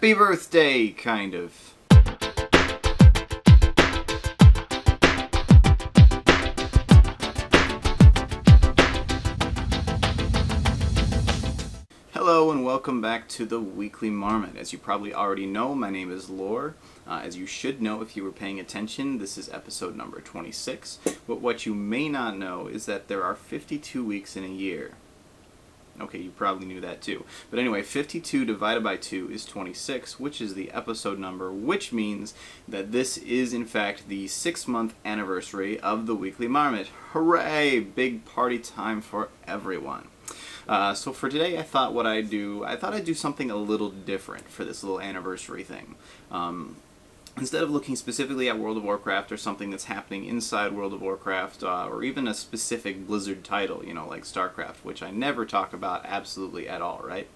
happy birthday, kind of. Hello and welcome back to the Weekly Marmot. As you probably already know, my name is Lore. As you should know if you were paying attention, this is episode number 26. But what you may not know is that there are 52 weeks in a year. Okay, you probably knew that too. But anyway, 52 divided by 2 is 26, which is the episode number, which means that this is in fact the 6-month anniversary of the Weekly Marmot. Hooray! Big party time for everyone. So for today, I thought I'd do something a little different for this little anniversary thing. Instead of looking specifically at World of Warcraft or something that's happening inside World of Warcraft, or even a specific Blizzard title, you know, like StarCraft, which I never talk about absolutely at all, right?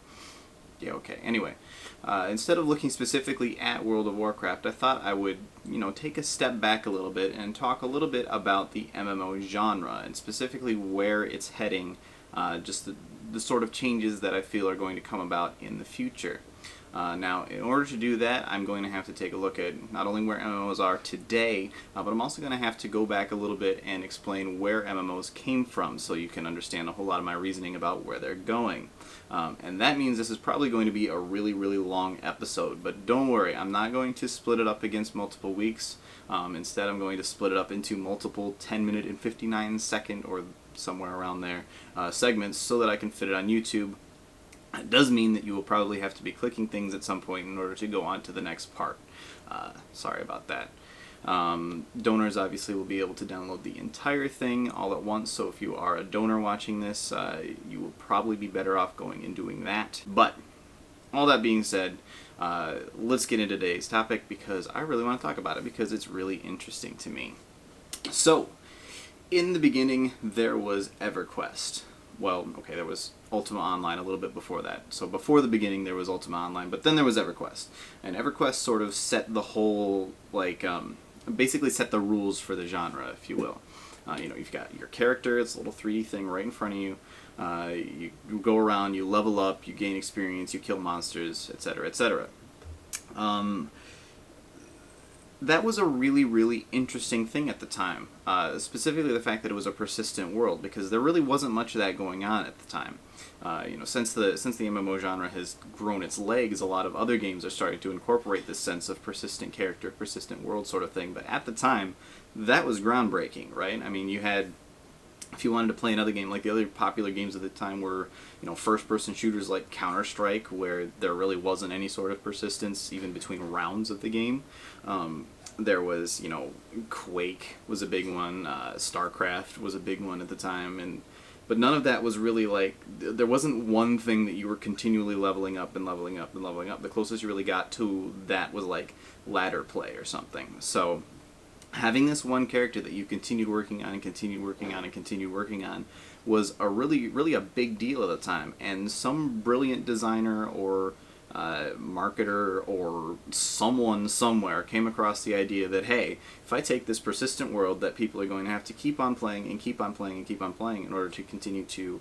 Yeah, okay. Anyway, instead of looking specifically at World of Warcraft, I thought I would, take a step back a little bit and talk a little bit about the MMO genre, and specifically where it's heading, just the sort of changes that I feel are going to come about in the future. Now, in order to do that, I'm going to have to take a look at not only where MMOs are today, but I'm also going to have to go back a little bit and explain where MMOs came from so you can understand a whole lot of my reasoning about where they're going. And that means this is probably going to be a really, really long episode, but don't worry, I'm not going to split it up against multiple weeks. Instead, I'm going to split it up into multiple 10-minute and 59-second, or somewhere around there, segments so that I can fit it on YouTube. It does mean that you will probably have to be clicking things at some point in order to go on to the next part. Sorry about that. Donors obviously will be able to download the entire thing all at once, so if you are a donor watching this, you will probably be better off going and doing that. But, all that being said, let's get into today's topic because I really want to talk about it because it's really interesting to me. So, in the beginning, there was EverQuest. Well, okay, there was Ultima Online a little bit before that. So before the beginning, there was Ultima Online, but then there was EverQuest. And EverQuest sort of set the whole, basically set the rules for the genre, if you will. You've got your character, it's a little 3D thing right in front of you. You go around, you level up, you gain experience, you kill monsters, etc., etc. That was a really, really interesting thing at the time, specifically the fact that it was a persistent world, because there really wasn't much of that going on at the time. Since the MMO genre has grown its legs, a lot of other games are starting to incorporate this sense of persistent character, persistent world sort of thing, but at the time, that was groundbreaking, right? I mean, you had, if you wanted to play another game, like the other popular games at the time were, first-person shooters like Counter-Strike, where there really wasn't any sort of persistence even between rounds of the game. There was, Quake was a big one, StarCraft was a big one at the time, but none of that was really there wasn't one thing that you were continually leveling up and leveling up and leveling up. The closest you really got to that was ladder play or something. So, having this one character that you continued working on and continued working on and continued working on was a really, really a big deal at the time. And some brilliant designer or marketer or someone somewhere came across the idea that, hey, if I take this persistent world that people are going to have to keep on playing and keep on playing and keep on playing in order to continue to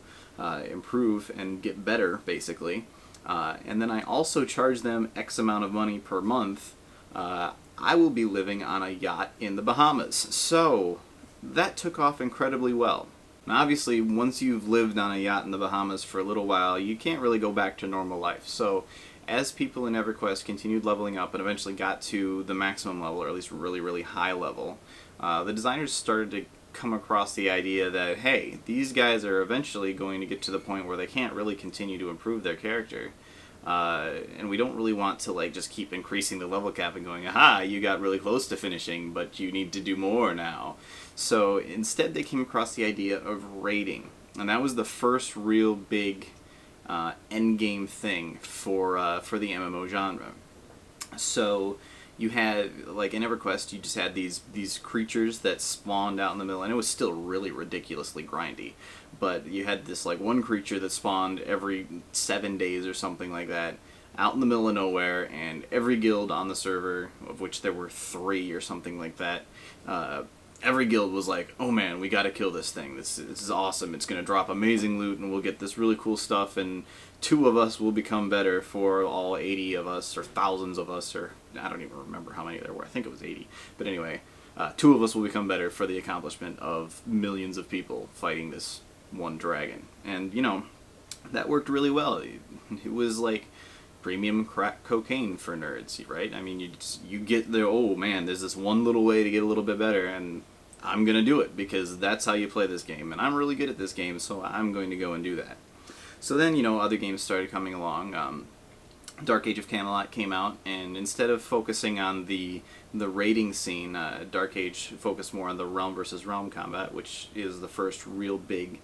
improve and get better, basically, and then I also charge them X amount of money per month, I will be living on a yacht in the Bahamas. So, that took off incredibly well. Now, obviously, once you've lived on a yacht in the Bahamas for a little while, you can't really go back to normal life. So, as people in EverQuest continued leveling up and eventually got to the maximum level, or at least really, really high level, the designers started to come across the idea that, hey, these guys are eventually going to get to the point where they can't really continue to improve their character. And we don't really want to just keep increasing the level cap and going, aha, you got really close to finishing, but you need to do more now. So instead they came across the idea of raiding. And that was the first real big endgame thing for the MMO genre. So you had, in EverQuest, you just had these creatures that spawned out in the middle, and it was still really ridiculously grindy. But you had this one creature that spawned every 7 days or something like that, out in the middle of nowhere, and every guild on the server, of which there were 3 or something like that, every guild was like, oh man, we gotta kill this thing. This is awesome. It's gonna drop amazing loot, and we'll get this really cool stuff, and 2 of us will become better for all 80 of us, or thousands of us, or I don't even remember how many there were. I think it was 80. But anyway, 2 of us will become better for the accomplishment of millions of people fighting this one dragon. And, you know, that worked really well. It was like premium crack cocaine for nerds, right? I mean, you get there, oh man, there's this one little way to get a little bit better, and I'm going to do it because that's how you play this game. And I'm really good at this game, so I'm going to go and do that. So then, you know, other games started coming along. Dark Age of Camelot came out, and instead of focusing on the raiding scene, Dark Age focused more on the realm versus realm combat, which is the first real big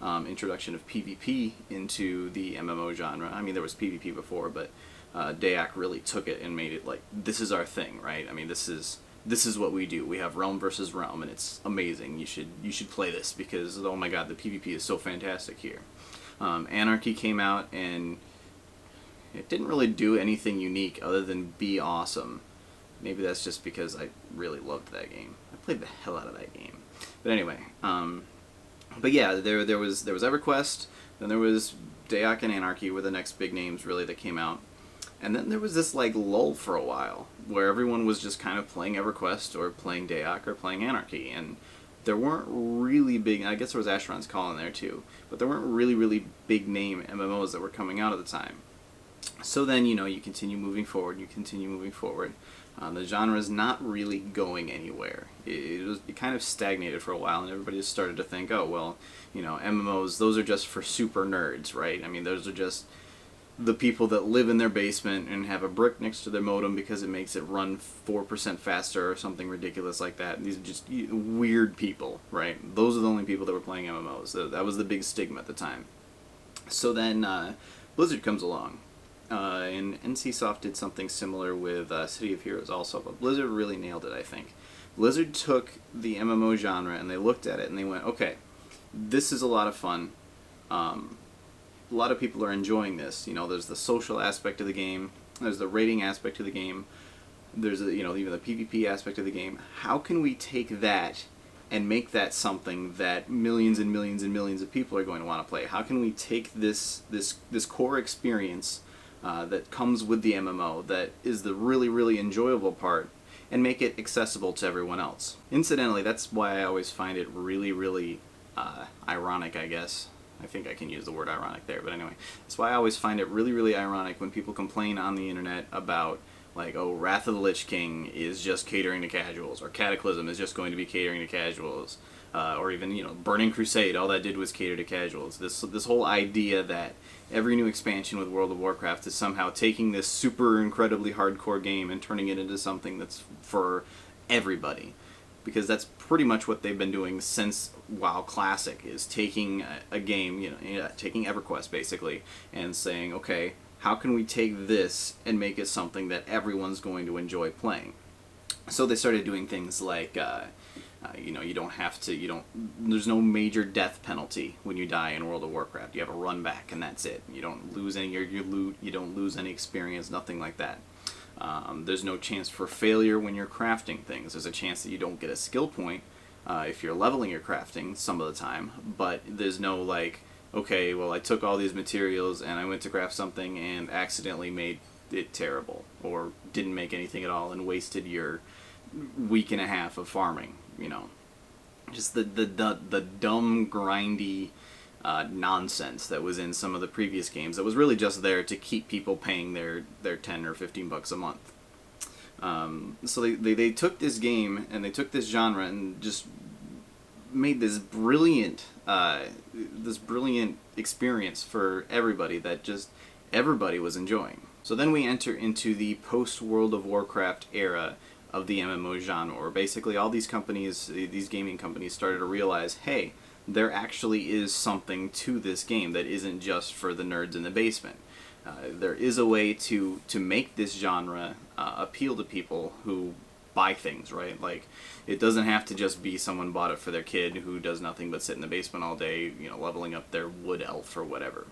introduction of PvP into the MMO genre. I mean, there was PvP before, but Dayak really took it and made it like, this is our thing, right? I mean, this is what we do. We have realm versus realm, and it's amazing. You should play this because, oh my god, the PvP is so fantastic here. Anarchy came out, and it didn't really do anything unique other than be awesome. Maybe that's just because I really loved that game. I played the hell out of that game. But anyway, but yeah, there was EverQuest, then there was Dayak and Anarchy were the next big names really that came out. And then there was this like lull for a while where everyone was just kind of playing EverQuest or playing Dayak or playing Anarchy, and there weren't really big, I guess there was Asheron's Call in there too, but there weren't really big name MMOs that were coming out at the time. So then, you know, you continue moving forward. The genre is not really going anywhere. It kind of stagnated for a while, and everybody just started to think, oh, well, you know, MMOs, those are just for super nerds, right? I mean, those are just the people that live in their basement and have a brick next to their modem because it makes it run 4% faster or something ridiculous like that. And these are just weird people, right? Those are the only people that were playing MMOs. That was the big stigma at the time. So then Blizzard comes along. And NCSoft did something similar with City of Heroes also, but Blizzard really nailed it, I think. Blizzard took the MMO genre and they looked at it and they went, okay, this is a lot of fun. A lot of people are enjoying this. You know, there's the social aspect of the game, there's the rating aspect of the game, there's you know, even the PvP aspect of the game. How can we take that and make that something that millions and millions and millions of people are going to want to play? How can we take this core experience that comes with the MMO, that is the really enjoyable part, and make it accessible to everyone else? Incidentally, that's why I always find it really ironic, I guess. I think I can use the word ironic there, but anyway. That's why I always find it really ironic when people complain on the internet about, like, oh, Wrath of the Lich King is just catering to casuals, or Cataclysm is just going to be catering to casuals, or even, you know, Burning Crusade, all that did was cater to casuals. This whole idea that every new expansion with World of Warcraft is somehow taking this super incredibly hardcore game and turning it into something that's for everybody. Because that's pretty much what they've been doing since WoW Classic, is taking a game, you know, taking EverQuest basically, and saying, okay, how can we take this and make it something that everyone's going to enjoy playing? So they started doing things like, you know, there's no major death penalty when you die in World of Warcraft. You have a run back and that's it. You don't lose any of your loot, you don't lose any experience, nothing like that. There's no chance for failure when you're crafting things. There's a chance that you don't get a skill point if you're leveling your crafting some of the time, but there's no like, okay, well, I took all these materials and I went to craft something and accidentally made it terrible, or didn't make anything at all and wasted your week and a half of farming, you know. Just the dumb, grindy nonsense that was in some of the previous games that was really just there to keep people paying their 10 or 15 bucks a month. So they took this game and they took this genre and just made this brilliant experience for everybody that just everybody was enjoying. So then we enter into the post-World of Warcraft era of the MMO genre, where basically all these companies, these gaming companies, started to realize, hey, there actually is something to this game that isn't just for the nerds in the basement. There is a way to make this genre appeal to people who buy things, right? Like, it doesn't have to just be someone bought it for their kid who does nothing but sit in the basement all day, you know, leveling up their wood elf or whatever.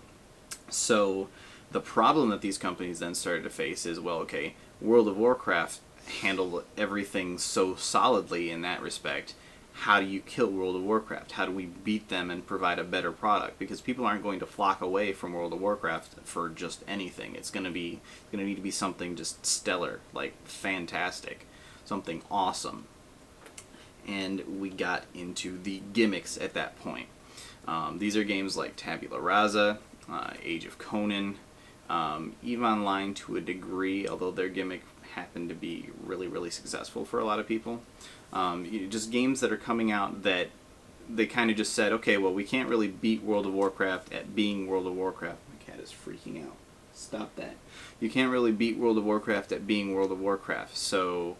So the problem that these companies then started to face is, well, okay, World of Warcraft handled everything so solidly in that respect. how do you kill World of Warcraft? How do we beat them and provide a better product? Because people aren't going to flock away from World of Warcraft for just anything. It's going to need to be something just stellar, like fantastic, something awesome. And we got into the gimmicks at that point. These are games like Tabula Rasa, Age of Conan, EVE Online to a degree, although their gimmick happened to be really, really successful for a lot of people. Just games that are coming out that they kind of just said, okay, well, we can't really beat World of Warcraft at being World of Warcraft. My cat is freaking out. Stop that. You can't really beat World of Warcraft at being World of Warcraft, so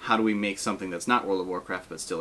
how do we make something that's not World of Warcraft but still